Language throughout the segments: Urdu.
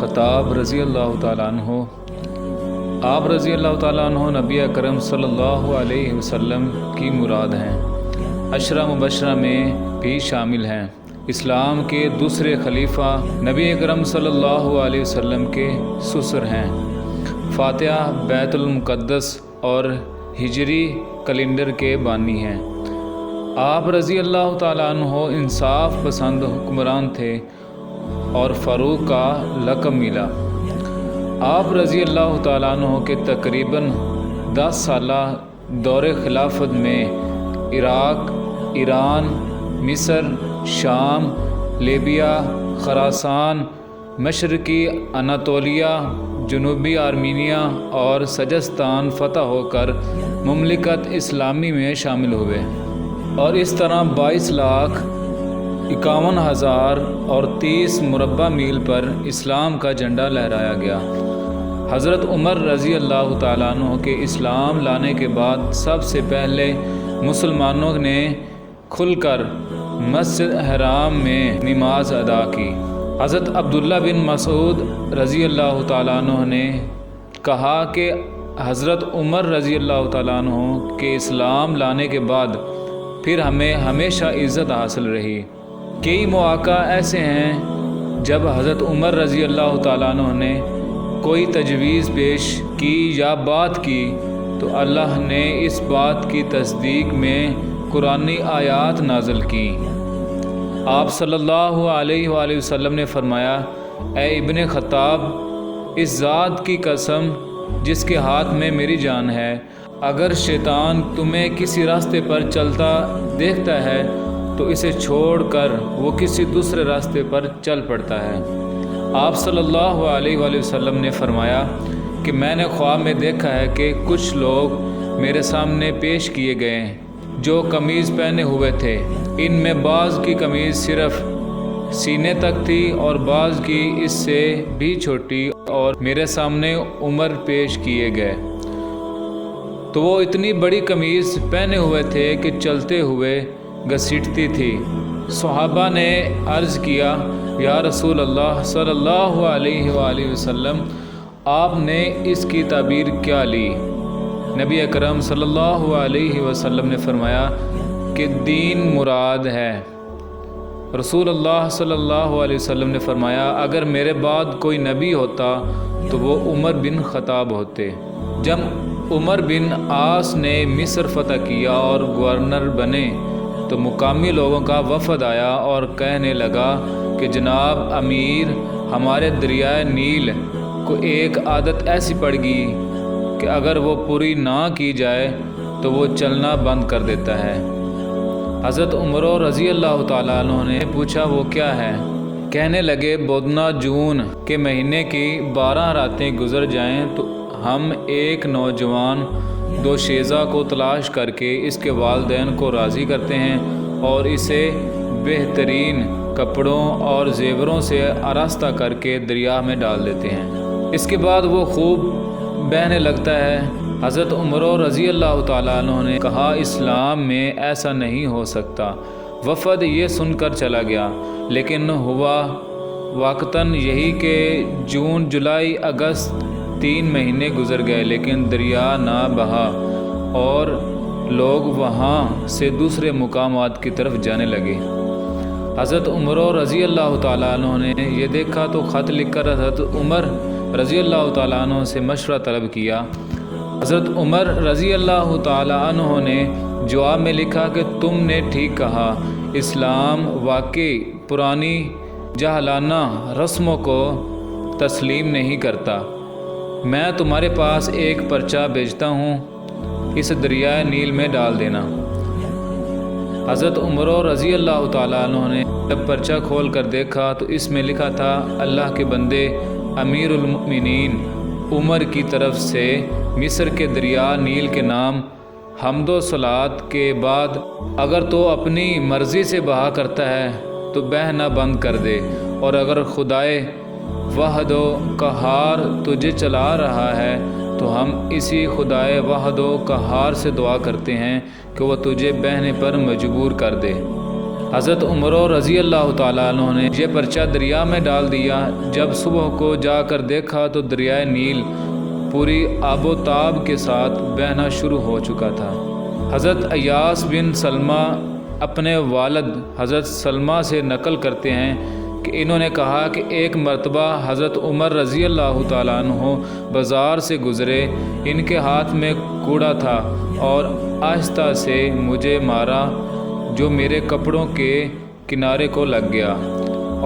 خطاب رضی اللہ تعالیٰ عنہ، آپ رضی اللہ تعالیٰ عنہ نبی اکرم صلی اللہ علیہ وسلم کی مراد ہیں، عشرہ مبشرہ میں بھی شامل ہیں۔ اسلام کے دوسرے خلیفہ نبی اکرم صلی اللہ علیہ وسلم کے سسر ہیں۔ فاتحہ بیت المقدس اور ہجری کیلنڈر کے بانی ہیں۔ آپ رضی اللہ تعالیٰ عنہ انصاف پسند حکمران تھے اور فاروق کا لقب ملا۔ آپ رضی اللہ تعالیٰ عنہ کے تقریباً 10 سالہ دور خلافت میں عراق، ایران، مصر، شام، لیبیا، خراسان، مشرقی اناطولیہ، جنوبی آرمینیا اور سجستان فتح ہو کر مملکت اسلامی میں شامل ہوئے، اور اس طرح 22,51,030 مربع میل پر اسلام کا جھنڈا لہرایا گیا۔ حضرت عمر رضی اللہ تعالیٰ عنہ کے اسلام لانے کے بعد سب سے پہلے مسلمانوں نے کھل کر مسجد حرام میں نماز ادا کی۔ حضرت عبداللہ بن مسعود رضی اللہ تعالیٰ عنہ نے کہا کہ حضرت عمر رضی اللہ تعالیٰ عنہ کے اسلام لانے کے بعد پھر ہمیں ہمیشہ عزت حاصل رہی۔ کئی مواقع ایسے ہیں جب حضرت عمر رضی اللہ تعالیٰ عنہ نے کوئی تجویز پیش کی یا بات کی تو اللہ نے اس بات کی تصدیق میں قرآنی آیات نازل کی۔ آپ صلی اللہ علیہ وآلہ وسلم نے فرمایا، اے ابن خطاب، اس ذات کی قسم جس کے ہاتھ میں میری جان ہے، اگر شیطان تمہیں کسی راستے پر چلتا دیکھتا ہے تو اسے چھوڑ کر وہ کسی دوسرے راستے پر چل پڑتا ہے۔ آپ صلی اللہ علیہ وآلہ وسلم نے فرمایا کہ میں نے خواب میں دیکھا ہے کہ کچھ لوگ میرے سامنے پیش کیے گئے جو قمیض پہنے ہوئے تھے، ان میں بعض کی قمیض صرف سینے تک تھی اور بعض کی اس سے بھی چھوٹی، اور میرے سامنے عمر پیش کیے گئے تو وہ اتنی بڑی قمیض پہنے ہوئے تھے کہ چلتے ہوئے گھسیٹتی تھی۔ صحابہ نے عرض کیا، یا رسول اللہ صلی اللہ علیہ وآلہ وسلم، آپ نے اس کی تعبیر کیا لی؟ نبی اکرم صلی اللہ علیہ وسلم نے فرمایا کہ دین مراد ہے۔ رسول اللہ صلی اللہ علیہ وسلم نے فرمایا، اگر میرے بعد کوئی نبی ہوتا تو وہ عمر بن خطاب ہوتے۔ جب عمر بن عاص نے مصر فتح کیا اور گورنر بنے تو مقامی لوگوں کا وفد آیا اور کہنے لگا کہ جناب امیر، ہمارے دریائے نیل کو ایک عادت ایسی پڑ گئی کہ اگر وہ پوری نہ کی جائے تو وہ چلنا بند کر دیتا ہے۔ حضرت عمر رضی اللہ تعالیٰ عنہ نے پوچھا وہ کیا ہے؟ کہنے لگے بودنا جون کے مہینے کی 12 راتیں گزر جائیں تو ہم ایک نوجوان دوشیزہ کو تلاش کر کے اس کے والدین کو راضی کرتے ہیں اور اسے بہترین کپڑوں اور زیوروں سے آراستہ کر کے دریا میں ڈال دیتے ہیں، اس کے بعد وہ خوب بہنے لگتا ہے۔ حضرت عمر رضی اللہ تعالیٰ عنہ نے کہا اسلام میں ایسا نہیں ہو سکتا۔ وفد یہ سن کر چلا گیا، لیکن ہوا واقعتاً یہی کہ جون، جولائی، اگست 3 مہینے گزر گئے لیکن دریا نہ بہا اور لوگ وہاں سے دوسرے مقامات کی طرف جانے لگے۔ حضرت عمر رضی اللہ تعالیٰ عنہ نے یہ دیکھا تو خط لکھ کر حضرت عمر رضی اللہ تعالیٰ عنہ سے مشورہ طلب کیا۔ حضرت عمر رضی اللہ تعالیٰ عنہ نے جواب میں لکھا کہ تم نے ٹھیک کہا، اسلام واقعی پرانی جاہلانہ رسموں کو تسلیم نہیں کرتا۔ میں تمہارے پاس ایک پرچہ بھیجتا ہوں، اس دریائے نیل میں ڈال دینا۔ حضرت عمر رضی اللہ تعالیٰ عنہ نے جب پرچہ کھول کر دیکھا تو اس میں لکھا تھا، اللہ کے بندے امیر المؤمنین عمر کی طرف سے مصر کے دریا نیل کے نام حمد و صلات کے بعد اگر تو اپنی مرضی سے بہا کرتا ہے تو بہنا بند کر دے، اور اگر خدائے وحد و قہار تجھے چلا رہا ہے تو ہم اسی خدائے وحد و قہار سے دعا کرتے ہیں کہ وہ تجھے بہنے پر مجبور کر دے۔ حضرت عمر رضی اللہ تعالیٰ عنہ نے یہ پرچہ دریا میں ڈال دیا۔ جب صبح کو جا کر دیکھا تو دریائے نیل پوری آب و تاب کے ساتھ بہنا شروع ہو چکا تھا۔ حضرت ایاس بن سلمہ اپنے والد حضرت سلمہ سے نقل کرتے ہیں کہ انہوں نے کہا کہ ایک مرتبہ حضرت عمر رضی اللہ تعالیٰ عنہ بازار سے گزرے، ان کے ہاتھ میں کوڑا تھا اور آہستہ سے مجھے مارا جو میرے کپڑوں کے کنارے کو لگ گیا،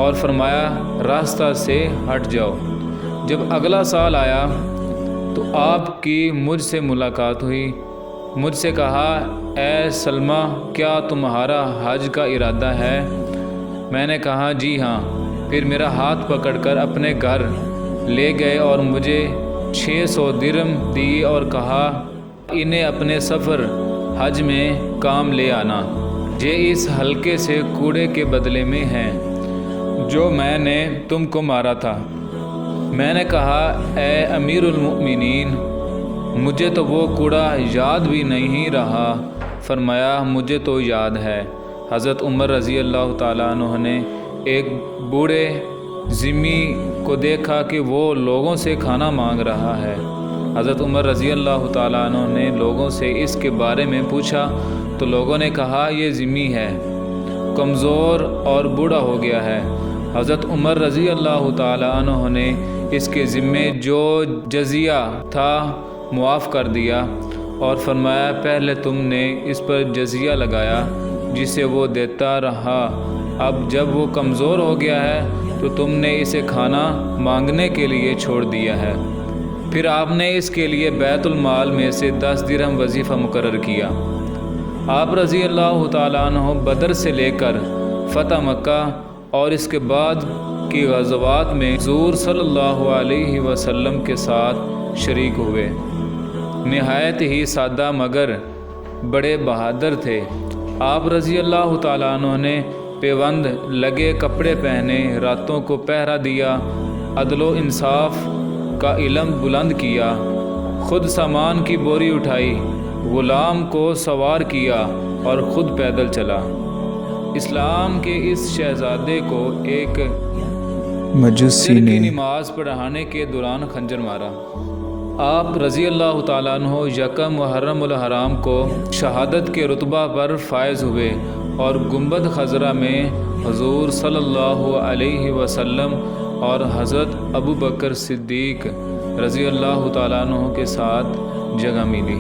اور فرمایا راستہ سے ہٹ جاؤ۔ جب اگلا سال آیا تو آپ کی مجھ سے ملاقات ہوئی۔ مجھ سے کہا اے سلمہ، کیا تمہارا حج کا ارادہ ہے؟ میں نے کہا جی ہاں۔ پھر میرا ہاتھ پکڑ کر اپنے گھر لے گئے اور مجھے 600 درہم دی اور کہا انہیں اپنے سفر حج میں کام لے آنا، یہ اس ہلکے سے کوڑے کے بدلے میں ہیں جو میں نے تم کو مارا تھا۔ میں نے کہا اے امیر المؤمنین، مجھے تو وہ کوڑا یاد بھی نہیں رہا۔ فرمایا مجھے تو یاد ہے۔ حضرت عمر رضی اللہ تعالیٰ عنہ نے ایک بوڑھے ذمی کو دیکھا کہ وہ لوگوں سے کھانا مانگ رہا ہے۔ حضرت عمر رضی اللہ تعالیٰ عنہ نے لوگوں سے اس کے بارے میں پوچھا تو لوگوں نے کہا یہ ذمی ہے، کمزور اور بوڑھا ہو گیا ہے۔ حضرت عمر رضی اللہ تعالیٰ عنہ نے اس کے ذمے جو جزیہ تھا معاف کر دیا اور فرمایا پہلے تم نے اس پر جزیہ لگایا جسے وہ دیتا رہا، اب جب وہ کمزور ہو گیا ہے تو تم نے اسے کھانا مانگنے کے لیے چھوڑ دیا ہے۔ پھر آپ نے اس کے لیے بیت المال میں سے 10 درہم وظیفہ مقرر کیا۔ آپ رضی اللہ تعالیٰ عنہ بدر سے لے کر فتح مکہ اور اس کے بعد کی غزوات میں حضور صلی اللہ علیہ وسلم کے ساتھ شریک ہوئے۔ نہایت ہی سادہ مگر بڑے بہادر تھے۔ آپ رضی اللہ تعالیٰ عنہ نے پیوند لگے کپڑے پہنے، راتوں کو پہرا دیا، عدل و انصاف کا علم بلند کیا، خود سامان کی بوری اٹھائی، غلام کو سوار کیا اور خود پیدل چلا۔ اسلام کے اس شہزادے کو ایک مجوسی نے نماز پڑھانے کے دوران خنجر مارا۔ آپ رضی اللہ تعالیٰ عنہ یکم محرم الحرام کو شہادت کے رتبہ پر فائز ہوئے اور گنبد خضرا میں حضور صلی اللہ علیہ وسلم اور حضرت ابو بکر صدیق رضی اللہ تعالیٰ عنہ کے ساتھ جگہ ملی۔